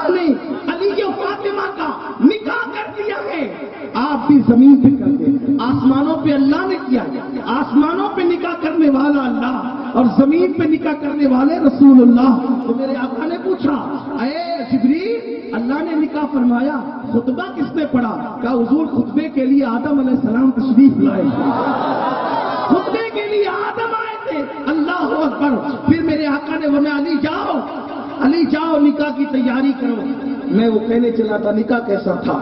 اللہ نے علی و فاطمہ کا نکاح کر دیا ہے، آپ بھی زمین پہ کر دیں۔ آسمانوں پہ اللہ نے کیا، آسمانوں پہ نکاح کرنے والا اللہ اور زمین پہ نکاح کرنے والے رسول اللہ۔ تو میرے آقا نے پوچھا اے جبریل، اللہ نے نکاح فرمایا، خطبہ کس نے پڑھا؟ کہا حضور خطبے کے لیے آدم علیہ السلام تشریف لائے، خطبے کے لیے آدم آئے تھے۔ اللہ اکبر۔ پھر میرے آقا نے فرمایا علی جاؤ، علی جاؤ نکاح کی تیاری کرو۔ میں وہ کہنے چلا تھا نکاح کیسا تھا،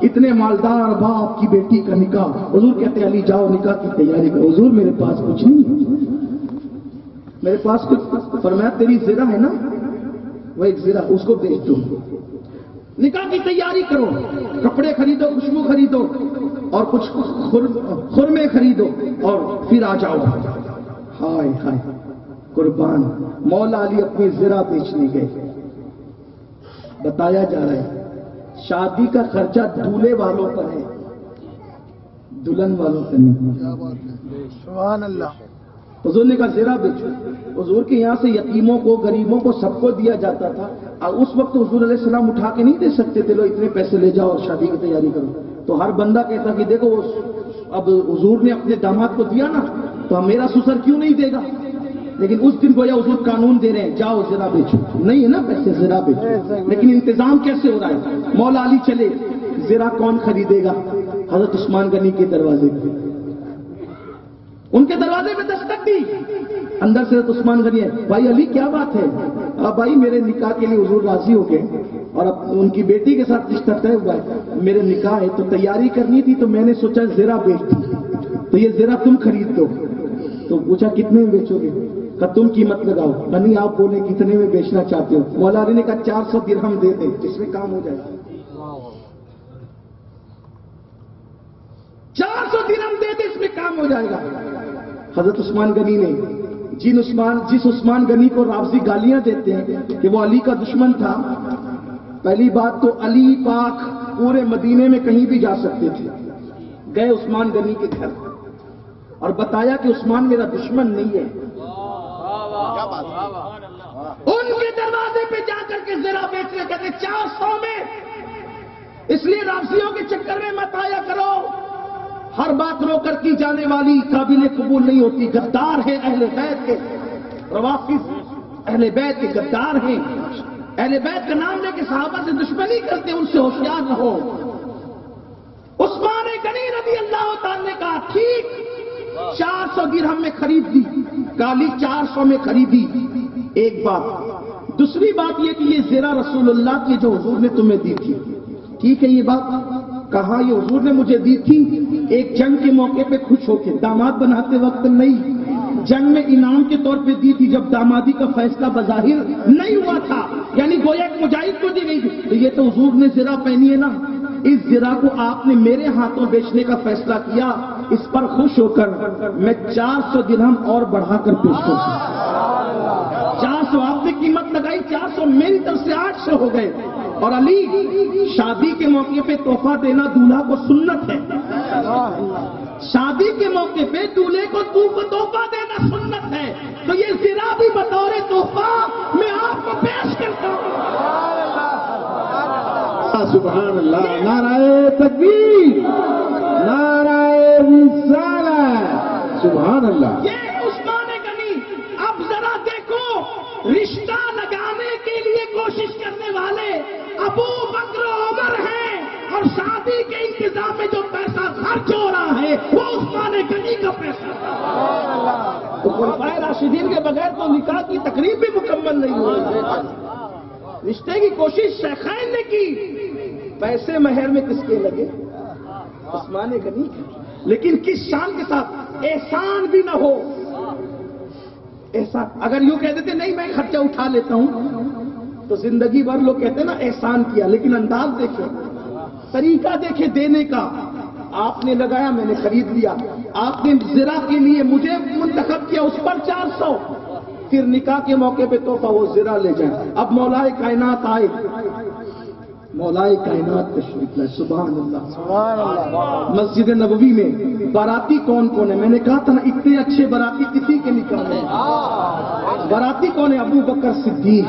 اتنے مالدار باپ کی بیٹی کا نکاح۔ حضور کہتے ہیں علی جاؤ نکاح کی تیاری کرو۔ حضور میرے پاس کچھ نہیں، میرے پاس کچھ۔ فرمایا تیری زرہ ہے نا، وہ ایک زرہ اس کو بیچ دو، نکاح کی تیاری کرو، کپڑے خریدو، خوشبو خریدو اور کچھ خرمے خریدو اور پھر آ جاؤ۔ ہائے ہائے قربان، مولا علی اپنی زرہ بیچنے گئے۔ بتایا جا رہا ہے شادی کا خرچہ دولہے والوں پر ہے، دلہن والوں پر نہیں۔ سبحان اللہ۔ حضور نے کہا زرہ بیچو۔ حضور کے یہاں سے یتیموں کو، غریبوں کو، سب کو دیا جاتا تھا۔ اور اس وقت حضور علیہ السلام اٹھا کے نہیں دے سکتے تھے، لو اتنے پیسے لے جاؤ اور شادی کی تیاری کرو۔ تو ہر بندہ کہتا کہ دیکھو اب حضور نے اپنے داماد کو دیا نا، تو میرا سسر کیوں نہیں دے گا؟ لیکن اس دن گویا حضور قانون دے رہے ہیں جاؤ زرہ بیچو، نہیں ہے نا پیسے زرہ بیچو۔ لیکن انتظام کیسے ہو رہا ہے؟ مولا علی چلے، زرہ کون خریدے گا؟ حضرت عثمان غنی کے دروازے پہ، ان کے دروازے پہ دستک دی، اندر سے حضرت عثمان غنی ہے، بھائی علی کیا بات ہے؟ بھائی میرے نکاح کے لیے حضور راضی ہو گئے اور اب ان کی بیٹی کے ساتھ رشتہ طے ہوا ہے، میرے نکاح ہے تو تیاری کرنی تھی، تو میں نے سوچا زرہ بیچ دی، تو یہ زرہ تم خرید دو۔ تو پوچھا کتنے میں بیچو گے؟ کہ تم قیمت لگاؤ۔ غنی آپ بولے کتنے میں بیچنا چاہتے ہو؟ مولا علی نے کہا 400 درہم دے دیں، اس میں کام ہو جائے گا۔ 400 درہم دے دیں، اس میں کام ہو جائے گا۔ حضرت عثمان غنی نے جس عثمان غنی کو رافضی گالیاں دیتے ہیں کہ وہ علی کا دشمن تھا، پہلی بات تو علی پاک پورے مدینے میں کہیں بھی جا سکتے تھے، گئے عثمان غنی کے گھر اور بتایا کہ عثمان میرا دشمن نہیں ہے۔ ان کے دروازے پہ جا کر کے زرہ بیچنے کہتے 400 میں، اس لیے رافضیوں کے چکر میں مت آیا کرو۔ ہر بات رو کر کی جانے والی قابل قبول نہیں ہوتی۔ غدار ہے اہل بیت کے، روافض اہل بیت کے غدار ہیں۔ اہل بیت کا نام لے کے صحابہ سے دشمنی کرتے، ان سے ہوشیار رہو۔ عثمان غنی رضی اللہ تعالی نے کہا ٹھیک، 400 درہم میں خرید دی، کالی 400 میں خریدی۔ ایک بات، دوسری بات یہ کہ یہ زرہ رسول اللہ کی جو حضور نے تمہیں دی تھی، ٹھیک ہے یہ بات؟ کہا یہ حضور نے مجھے دی تھی ایک جنگ کے موقع پہ خوش ہو کے، داماد بناتے وقت نہیں، جنگ میں انعام کے طور پہ دی تھی جب دامادی کا فیصلہ بظاہر نہیں ہوا تھا، یعنی گویا ایک مجاہد کو دی گئی تھی۔ تو یہ تو حضور نے زرہ پہنی ہے نا، اس زرہ کو آپ نے میرے ہاتھوں بیچنے کا فیصلہ کیا، اس پر خوش ہو کر میں 400 درہم اور بڑھا کر پیش کروں۔ 400 آپ نے قیمت لگائی، 400 میری طرف سے 800 ہو گئے۔ اور علی، شادی کے موقع پہ تحفہ دینا دولہا کو سنت ہے، شادی کے موقع پہ دولہے کو تحفہ دینا سنت ہے، تو یہ زرہ بھی بطور تحفہ میں آپ کو پیش کرتا ہوں۔ سبحان اللہ، نعرہ تکبیر، نعرہ رسالت، سبحان اللہ۔ یہ عثمان غنی، اب ذرا دیکھو، رشتہ لگانے کے لیے کوشش کرنے والے ابو بکر عمر ہیں، اور شادی کے انتظام میں جو پیسہ خرچ ہو رہا ہے وہ عثمان غنی کا پیسہ۔ تو خلفائے راشدین کے بغیر تو نکاح کی تقریب بھی مکمل نہیں ہوئی۔ رشتے کی کوشش شیخین نے کی، پیسے مہر میں کس کے لگے؟ عثمان غنی کے۔ لیکن کس شان کے ساتھ، احسان بھی نہ ہو۔ احسان اگر یوں کہہ دیتے نہیں میں خرچہ اٹھا لیتا ہوں تو زندگی بھر لوگ کہتے ہیں نا احسان کیا، لیکن انداز دیکھیں، طریقہ دیکھیں دینے کا۔ آپ نے لگایا، میں نے خرید لیا، آپ نے زرہ کے لیے مجھے منتخب کیا، اس پر 400، پھر نکاح کے موقع پہ تحفہ وہ زرہ لے جائیں۔ اب مولا کائنات آئے، مولا کائنات تشریف لائے، سبحان اللہ، سبحان اللہ۔ مسجد نبوی میں باراتی کون کون ہے؟ میں نے کہا تھا نا اتنے اچھے باراتی کسی کے نکاح میں، باراتی کون ہے؟ ابو بکر صدیق،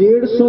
150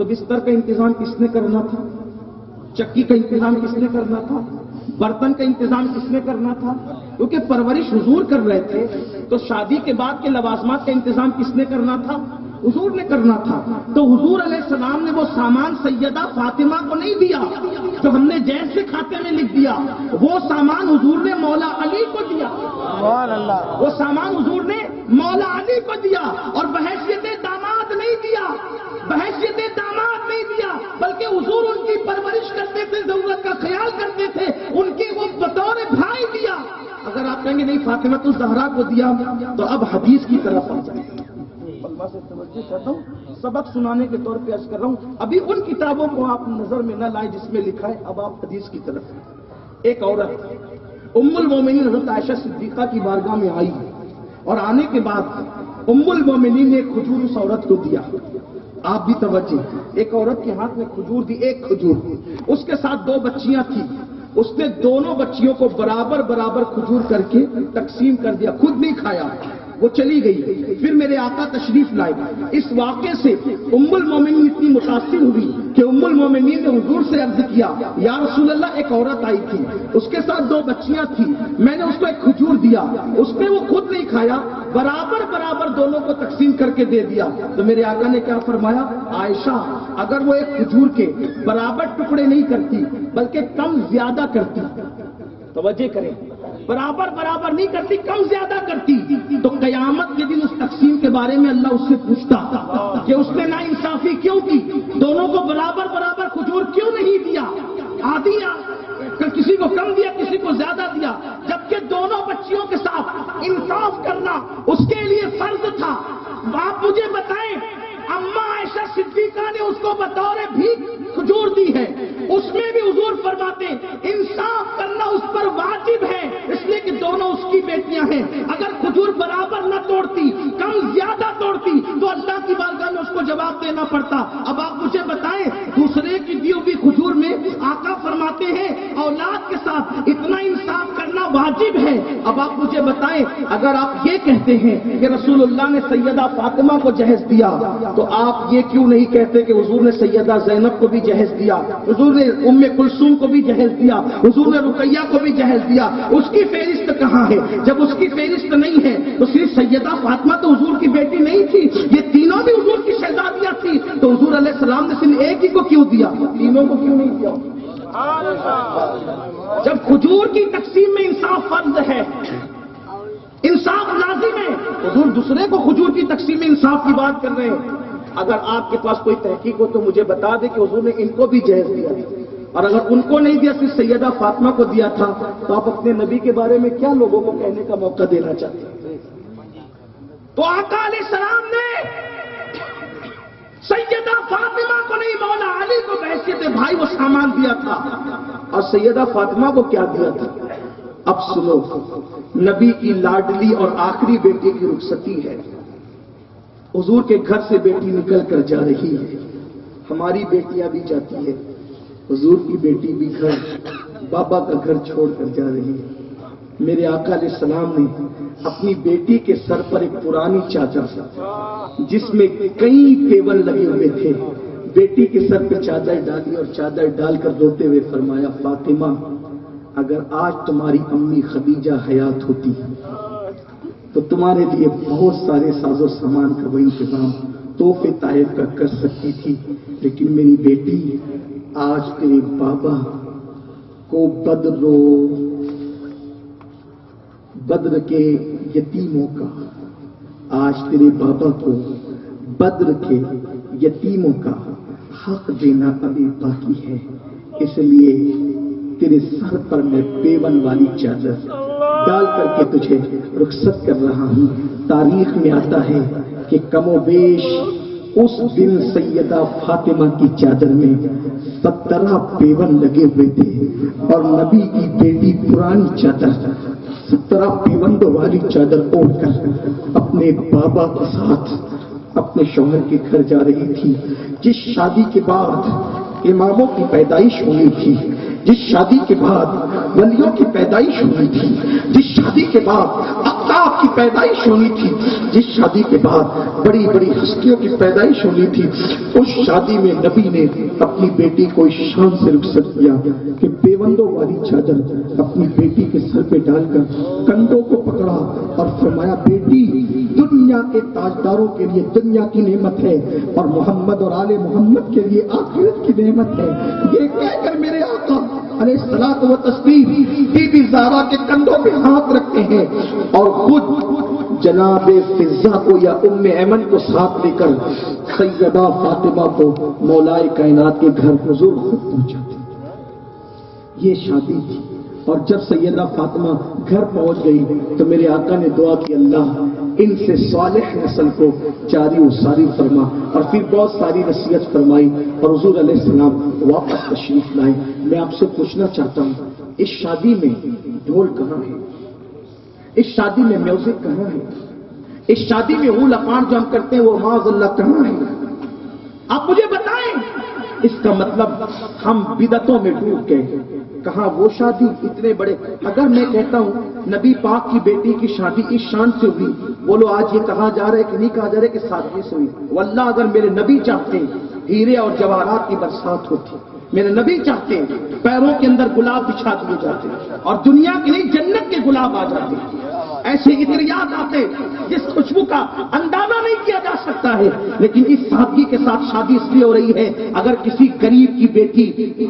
تو بستر کا انتظام کس نے کرنا تھا؟ چکی کا انتظام کس نے کرنا تھا؟ برتن کا انتظام کس نے کرنا تھا؟ کیونکہ پرورش حضور کر رہے تھے، تو شادی کے بعد کے لوازمات کا انتظام کس نے کرنا تھا؟ حضور نے کرنا تھا۔ تو حضور علیہ السلام نے وہ سامان سیدہ فاطمہ کو نہیں دیا جو ہم نے جیسے کھاتے میں لکھ دیا، وہ سامان حضور نے مولا علی کو دیا۔ وہ سامان حضور نے مولا علی کو دیا، اور بحیثیت داماد نہیں دیا، بحیثیت داماد نہیں دیا، بلکہ حضور ان کی پرورش کرتے تھے، ضرورت کا خیال کرتے تھے، ان کی وہ بطور بھائی دیا۔ اگر آپ کہیں گے نہیں فاطمہ الزہرا کو دیا، تو اب حدیث کی طرف آ جائیں۔ سے توجہ کرتا ہوں، سبق سنانے کے طور پہ عرض کر رہا ہوں، ابھی ان کتابوں کو آپ نظر میں نہ لائیں جس میں لکھا ہے، اب آپ حدیث کی طرف۔ ایک عورت ام المومنین حضرت عائشہ صدیقہ کی بارگاہ میں آئی، اور آنے کے بعد ام المومنین نے ایک کھجور اس عورت کو دیا۔ آپ بھی توجہ، ایک عورت کے ہاتھ میں کھجور دی، ایک کھجور، اس کے ساتھ 2 بچیاں تھیں، اس نے دونوں بچیوں کو برابر برابر کھجور کر کے تقسیم کر دیا، خود نہیں کھایا، وہ چلی گئی۔ پھر میرے آقا تشریف لائے۔ اس واقعے سے ام المومنین اتنی متاثر ہوئی کہ ام المومنین نے حضور سے عرض کیا، یا رسول اللہ، ایک عورت آئی تھی، اس کے ساتھ 2 بچیاں تھیں، میں نے اس کو ایک کھجور دیا، اس نے وہ خود نہیں کھایا، برابر برابر دونوں کو تقسیم کر کے دے دیا۔ تو میرے آقا نے کیا فرمایا، عائشہ اگر وہ ایک کھجور کے برابر ٹکڑے نہیں کرتی بلکہ کم زیادہ کرتی، توجہ کریں، برابر برابر نہیں کرتی، کم زیادہ کرتی، تو قیامت کے دن اس تقسیم کے بارے میں اللہ اس سے پوچھتا کہ اس نے ناانصافی کیوں کی، دونوں کو برابر برابر کھجور کیوں نہیں دیا، آدھی کسی کو کم دیا، کسی کو زیادہ دیا، جبکہ دونوں بچیوں کے ساتھ انصاف کرنا اس کے لیے فرض تھا۔ آپ مجھے بتائیں، اما عائشہ صدیقہ نے اس کو بطور بھیک کھجور دی ہے، اس میں بھی حضور فرماتے انصاف کرنا اس پر واجب ہے، اس لیے کہ دونوں اس کی بیٹیاں ہیں۔ اگر کھجور برابر نہ توڑتی، کم زیادہ توڑتی، تو اللہ کی بارگاہ میں اس کو جواب دینا پڑتا۔ اب آپ مجھے بتائیں، دوسرے کی دی ہوئی کھجور میں آقا فرماتے ہیں اولاد کے ساتھ اتنا انصاف کرنا واجب ہے۔ اب آپ مجھے بتائیں، اگر آپ یہ کہتے ہیں کہ رسول اللہ نے سیدہ فاطمہ کو جہیز دیا، تو آپ یہ کیوں نہیں کہتے کہ حضور نے سیدہ زینب کو بھی جہیز دیا، حضور نے ام کلثوم کو بھی جہیز دیا، حضور نے رقیہ کو بھی جہیز دیا؟ اس کی فہرست کہاں ہے؟ جب اس کی فہرست نہیں ہے تو صرف سیدہ فاطمہ تو حضور کی بیٹی نہیں تھی، یہ تینوں بھی حضور کی شہزادیاں تھی، تو حضور علیہ السلام نے صرف ایک ہی کو کیوں دیا، تینوں کو کیوں نہیں دیا؟ جب کھجور کی تقسیم میں انصاف فرض ہے، انصاف لازم ہے، حضور دوسرے کو کھجور کی تقسیم میں انصاف کی بات کر رہے ہیں۔ اگر آپ کے پاس کوئی تحقیق ہو تو مجھے بتا دیں کہ حضور نے ان کو بھی جہیز دیا، اور اگر ان کو نہیں دیا، صرف سیدہ فاطمہ کو دیا تھا، تو آپ اپنے نبی کے بارے میں کیا لوگوں کو کہنے کا موقع دینا چاہتے ہیں؟ تو آقا علیہ السلام نے سیدہ فاطمہ کو نہیں، مولا علی کو بحیثیت بھائی وہ سامان دیا تھا، اور سیدہ فاطمہ کو کیا دیا تھا؟ اب سنو، نبی کی لاڈلی اور آخری بیٹی کی رخصتی ہے، حضور کے گھر سے بیٹی نکل کر جا رہی ہے، ہماری بیٹیاں بھی جاتی ہے، حضور کی بیٹی بھی گھر، بابا کا گھر چھوڑ کر جا رہی ہے۔ میرے آقا علیہ السلام نے اپنی بیٹی کے سر پر ایک پرانی چادر جس میں کئی پیون لگے ہوئے تھے، بیٹی کے سر پہ چادر ڈالی اور چادر ڈال کر روتے ہوئے فرمایا، فاطمہ اگر آج تمہاری امی خدیجہ حیات ہوتی تو تمہارے لیے بہت سارے ساز و سامان کا وہ انتظام تحفے تحائف کا کر سکتی تھی، لیکن میری بیٹی آج تیرے بابا کو بدر کے یتیموں کا، آج تیرے بابا کو بدر کے یتیموں کا حق دینا ابھی باقی ہے، اس لیے تیرے سر پر میں پیون والی چادر ڈال کر کے تجھے رخصت کر رہا ہوں۔ تاریخ میں آتا ہے کہ کم و بیش اس دن سیدہ فاطمہ کی چادر میں 17 پیون لگے ہوئے تھے، اور نبی کی بیٹی پرانی چادر 17 پیوند والی چادر اوڑھ کر اپنے بابا کے ساتھ اپنے شوہر کے گھر جا رہی تھی۔ جس شادی کے بعد اماموں کی پیدائش ہوئی تھی، جس شادی کے بعد ولیوں کی پیدائش ہوئی تھی، جس شادی کے بعد اقطاب کی پیدائش ہونی تھی، جس شادی کے بعد بڑی بڑی ہستیوں کی پیدائش ہونی تھی، اس شادی میں نبی نے اپنی بیٹی کو اس شان سے رخصت کیا کہ بیوندوں والی چادر اپنی بیٹی کے سر پہ ڈال کر کندھوں کو پکڑا اور فرمایا بیٹی دنیا کے تاجداروں کے لیے دنیا کی نعمت ہے اور محمد اور آل محمد کے لیے آخرت کی نعمت ہے۔ یہ کہہ کر میرے آقا علیہ الصلوۃ والتسلیم بی بی زہرا کے کندھوں پہ ہاتھ رکھتے ہیں اور خود جناب فضہ کو یا ام ایمن کو ساتھ لے کر سیدہ فاطمہ کو مولائے کائنات کے گھر حضور خود پہنچاتے ہیں۔ یہ شادی تھی، اور جب سیدہ فاطمہ گھر پہنچ گئی تو میرے آقا نے دعا کی اللہ ان سے صالح نسل کو جاری و ساری فرما، اور پھر بہت ساری نصیحت فرمائی اور حضور علیہ السلام واپس تشریف لائے۔ میں آپ سے پوچھنا چاہتا ہوں اس شادی میں ڈھول کہاں ہے؟ اس شادی میں میوزک کہاں ہے؟ اس شادی میں وہ لپان جو ہم کرتے ہیں وہ معاذ اللہ کہاں ہے؟ آپ مجھے بتائیں۔ اس کا مطلب ہم بدعتوں میں ڈوب گئے۔ کہاں وہ شادی اتنے بڑے؟ اگر میں کہتا ہوں نبی پاک کی بیٹی کی شادی اس شان سے ہوئی، بولو آج یہ کہا جا رہا ہے کہ نہیں کہا جا رہا ہے کہ سادگی سے ہوئی؟ واللہ اگر میرے نبی چاہتے ہیرے اور جواہرات کی برسات ہوتی، میرے نبی چاہتے ہیں پیروں کے اندر گلاب بچھا دیے جاتے اور دنیا کے لیے جنت کے گلاب آ جاتے، ایسے عطریات آتے جس خوشبو کا اندازہ نہیں کیا جا سکتا ہے۔ لیکن اس سادگی کے ساتھ شادی اس لیے ہو رہی ہے، اگر کسی غریب کی بیٹی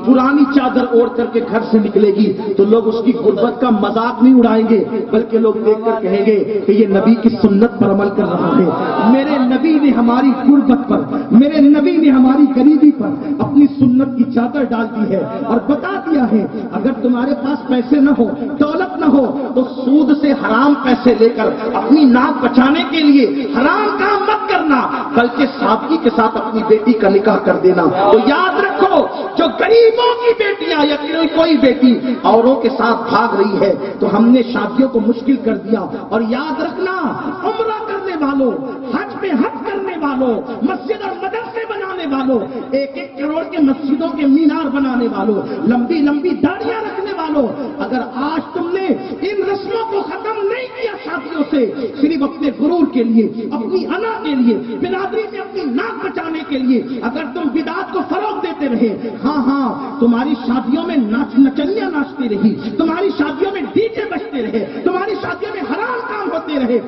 پرانی چادر اوڑھ کر کے گھر سے نکلے گی تو لوگ اس کی غربت کا مذاق نہیں اڑائیں گے، بلکہ لوگ دیکھ کر کہیں گے کہ یہ نبی کی سنت پر عمل کر رہا ہے۔ میرے نبی نے ہماری غربت پر، میرے نبی نے ہماری غریبی پر اپنی سنت کی چادر ڈال دی ہے اور بتا دیا ہے اگر تمہارے پاس پیسے نہ ہو، دولت نہ ہو تو سود سے حرام پیسے لے کر اپنی ناک بچانے کے لیے حرام کام مت کرنا، بلکہ سادگی کے ساتھ اپنی بیٹی کا نکاح کر دینا۔ تو یاد رکھو جو غریبوں کی بیٹیاں یا کوئی بیٹی اوروں کے ساتھ بھاگ رہی ہے تو ہم نے شادیوں کو مشکل کر دیا۔ اور یاد رکھنا عمرہ کرنے والوں، حج پہ حج کرنے والوں، مسجد اور مدرسے بنانے والوں، 1-1 کروڑ کے مسجدوں کے مینار بنانے والوں، لمبی لمبی داڑیاں رکھنے والوں، اگر آج تم نے ان رسموں کو ختم نہیں کیا شادیوں سے، صرف اپنے غرور کے لیے، اپنی انا کے لیے، برادری میں اپنی ناک بچانے کے لیے اگر تم بدعات کو فروغ دیتے رہے، ہاں تمہاری شادیوں میں نچنیاں ناچتی رہی، تمہاری شادیوں میں ڈی جے بجتے رہے، تمہاری شادیوں میں حرام کام ہوتے رہے،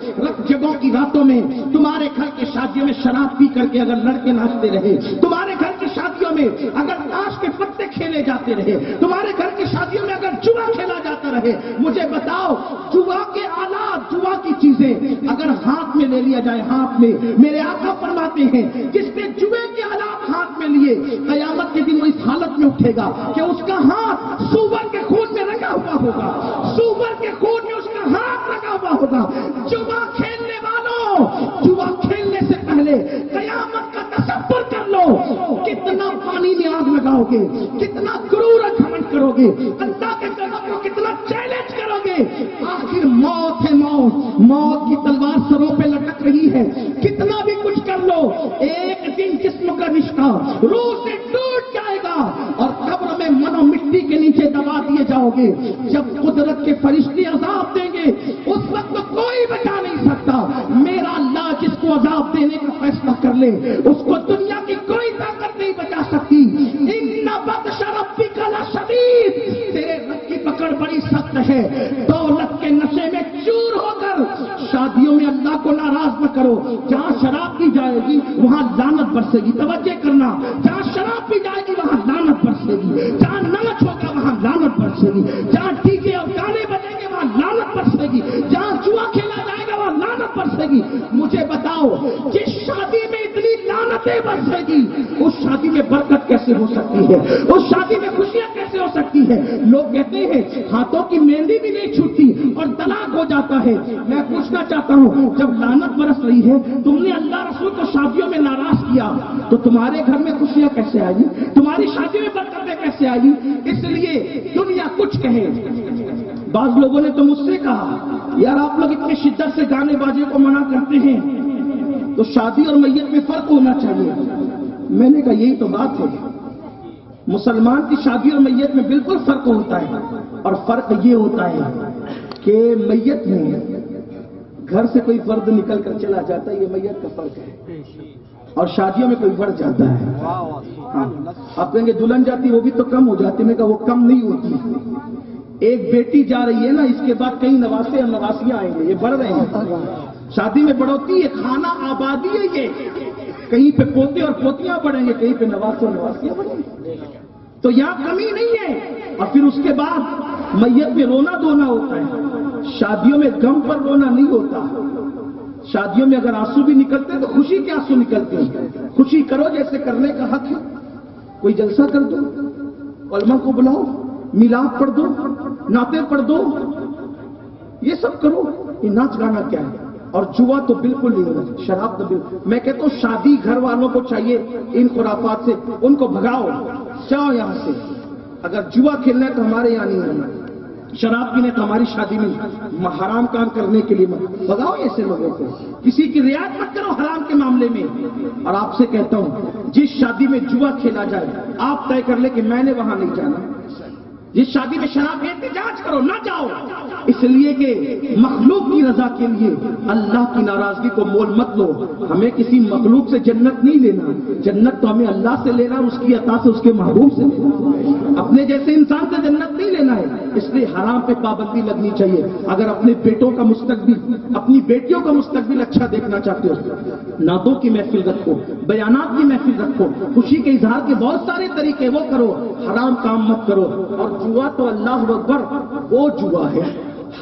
جگہوں کی راتوں میں تمہارے گھر کے شادیوں میں شراب پی کر کے اگر لڑکے ناچتے رہے، تمہارے گھر کی شادیوں میں اگر تاش کے پتے کھیلے جاتے رہے، تمہارے گھر کی شادیوں میں اگر جوا کھیلا جاتا رہے، مجھے بتاؤ جوا کے آلات، جوا کی چیزیں اگر ہاتھ میں لے لیا جائے، ہاتھ میں، میرے آقا فرماتے ہیں جس نے جوے کے آلات ہاتھ میں لیے قیامت کے دن وہ اس حالت میں اٹھے گا کہ اس کا ہاتھ سور کے خون میں رنگا ہوا ہوگا، سور کے خون میں اس کا ہاتھ رنگا ہوا ہوگا۔ جوا کھیلنے والوں، جوا کھیلنے سے پہلے قیامت کا تصور کر لو، کتنا پانی میں آگ لگاؤ گے، کتنا غرور اور گھمنڈ کرو گے، اللہ کے قدم کو کتنا چیلنج کرو گے، آخر موت ہے، موت کی تلوار سروں پہ لٹک رہی ہے، کتنا بھی کچھ کر لو ایک دن جسم کا رشتہ روح سے ٹوٹ جائے گا اور قبر میں منو مٹی کے نیچے دبا دیے جاؤ گے۔ جب قدرت کے فرشتے عذاب دیں گے اس وقت کوئی بچا نہیں سکتا، میرا اللہ جس کو عذاب دینے کا فیصلہ کر لے اس کو دنیا کی کوئی طاقت نہیں بچا سکتی۔ ان بطش ربک لشدید، تیرے رب کی پکڑ بڑی سخت ہے۔ دولت کے نشے میں چور ہو کر شادیوں میں اللہ کو ناراض نہ کرو، جہاں شراب پی جائے گی وہاں لعنت برسے گی، توجہ کرنا، جہاں شراب پی جائے گی وہاں لعنت برسے گی، جہاں ناچ ہوگا وہاں لعنت برسے گی، جہاں ڈی جے اور گانے بجیں گے وہاں لعنت برسے گی، جہاں جوا کھیلا جائے گا وہاں لعنت برسے گی۔ مجھے بتاؤ جس شادی میں اتنی لعنتیں برسے گی اس شادی میں برکت کیسے ہو سکتی ہے، اس شادی میں خوشیاں کیسے ہو سکتی ہے؟ لوگ کہتے ہیں ہاتھوں کی مہندی بھی نہیں چھوٹتی اور طلاق ہو جاتا ہے۔ میں پوچھنا چاہتا ہوں جب لعنت برس رہی ہے، تم نے اللہ رسول کو شادیوں میں ناراض کیا تو تمہارے گھر میں خوشیاں کیسے آئی، تمہاری شادی میں برکتیں کیسے آئی؟ اس لیے دنیا کچھ کہے، بعض لوگوں نے تو مجھ سے کہا یار آپ لوگ اتنی شدت سے گانے بازی کو منع کرتے ہیں تو شادی اور میت میں فرق ہونا چاہیے۔ میں نے کہا یہی تو بات ہے، مسلمان کی شادی اور میت میں بالکل فرق ہوتا ہے، اور فرق یہ ہوتا ہے کہ میت میں گھر سے کوئی فرد نکل کر چلا جاتا ہے، یہ میت کا فرق ہے، اور شادیوں میں کوئی بڑھ جاتا ہے۔ آپ کہیں گے دلہن جاتی وہ بھی تو کم ہو جاتی، میں کہا وہ کم نہیں ہوتی، ایک بیٹی جا رہی ہے نا، اس کے بعد کئی نواسے اور نواسیاں آئیں گے، یہ بڑھ رہے ہیں، شادی میں بڑھوتی ہے، کھانا آبادی ہے، یہ کہیں پہ پوتے اور پوتیاں بڑھیں گے، کہیں پہ نواسے اور نواسیاں بڑھیں گے، تو یہاں کمی نہیں ہے۔ اور پھر اس کے بعد میت میں رونا دھونا ہوتا ہے، شادیوں میں غم پر رونا نہیں ہوتا، شادیوں میں اگر آنسو بھی نکلتے ہیں تو خوشی کے آنسو نکلتے ہیں، خوشی کرو جیسے کرنے کا حق ہے، کوئی جلسہ کر دو، علماء کو بلاؤ، میلاد پڑھ دو، نعتیں پڑھ دو، یہ سب کرو، یہ ناچ گانا کیا ہے؟ اور جوا تو بالکل نہیں ہونا، شراب تو بالکل، میں کہتا ہوں شادی گھر والوں کو چاہیے ان خرافات سے ان کو بھگاؤ، جاؤ یہاں سے، اگر جوا کھیلنا ہے تو ہمارے یہاں نہیں ہونا، شراب پینے تو ہماری شادی میں، حرام کام کرنے کے لیے بھگاؤ ایسے لوگوں کو، کسی کی رعایت مت کرو حرام کے معاملے میں۔ اور آپ سے کہتا ہوں جس شادی میں جوا کھیلا جائے آپ طے کر لیں کہ میں نے وہاں نہیں جانا، جس شادی میں شراب احتجاج کرو نہ جاؤ، اس لیے کہ مخلوق کی رضا کے لیے اللہ کی ناراضگی کو مول مت لو، ہمیں کسی مخلوق سے جنت نہیں لینا، جنت تو ہمیں اللہ سے لینا اور اس کی عطا سے اس کے محبوب سے لینا، اپنے جیسے انسان سے جنت نہیں لینا ہے، اس لیے حرام پہ پابندی لگنی چاہیے۔ اگر اپنے بیٹوں کا مستقبل، اپنی بیٹیوں کا مستقبل اچھا دیکھنا چاہتے ہو، نعتوں کی محفل رکھو، بیانات کی محفل رکھو، خوشی کے اظہار کے بہت سارے طریقے وہ کرو، حرام کام مت کرو۔ اور جوا تو اللہ اکبر وہ جوا ہے،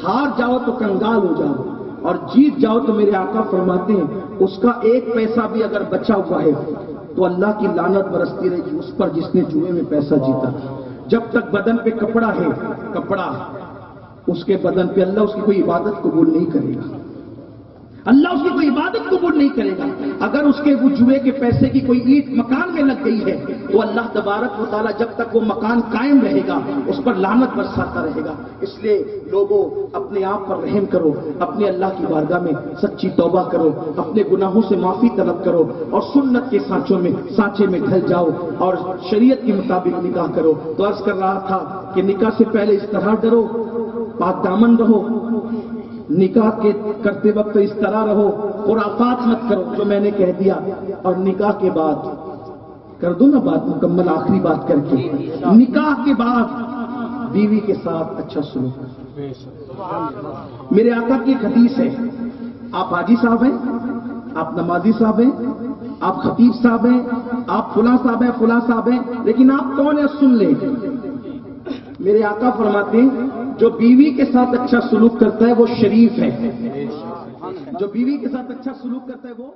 ہار جاؤ تو کنگال ہو جاؤ اور جیت جاؤ تو میرے آقا فرماتے ہیں اس کا ایک پیسہ بھی اگر بچا ہوا ہے تو اللہ کی لعنت برستی رہے گی اس پر جس نے جوئے میں پیسہ جیتا تھا۔ جب تک بدن پہ کپڑا ہے، کپڑا اس کے بدن پہ، اللہ اس کی کوئی عبادت قبول نہیں کرے گا، اللہ اس کی کوئی عبادت قبول نہیں کرے گا۔ اگر اس کے وہ جوئے کے پیسے کی کوئی اینٹ مکان میں لگ گئی ہے تو اللہ تبارک و تعالیٰ جب تک وہ مکان قائم رہے گا اس پر لعنت برساتا رہے گا۔ اس لیے لوگوں اپنے آپ پر رحم کرو، اپنے اللہ کی بارگاہ میں سچی توبہ کرو، اپنے گناہوں سے معافی طلب کرو اور سنت کے سانچے میں ڈھل جاؤ اور شریعت کے مطابق نکاح کرو۔ تو عرض کر رہا تھا کہ نکاح سے پہلے اس طرح ڈرو، پاک دامن رہو، نکاح کے کرتے وقت اس طرح رہو، خرافات مت کرو جو میں نے کہہ دیا، اور نکاح کے بعد کر دو نا بات مکمل، آخری بات کر کے، نکاح کے بعد بیوی کے ساتھ اچھا سلوک۔ میرے آقا کی ایک حدیث ہے، آپ حاجی صاحب ہیں، آپ نمازی صاحب ہیں، آپ خطیب صاحب ہیں، آپ فلاں صاحب ہیں، فلاں صاحب ہیں، لیکن آپ کون ہیں سن لیں۔ میرے آقا فرماتے ہیں جو بیوی کے ساتھ اچھا سلوک کرتا ہے وہ شریف ہے، جو بیوی کے ساتھ اچھا سلوک کرتا ہے وہ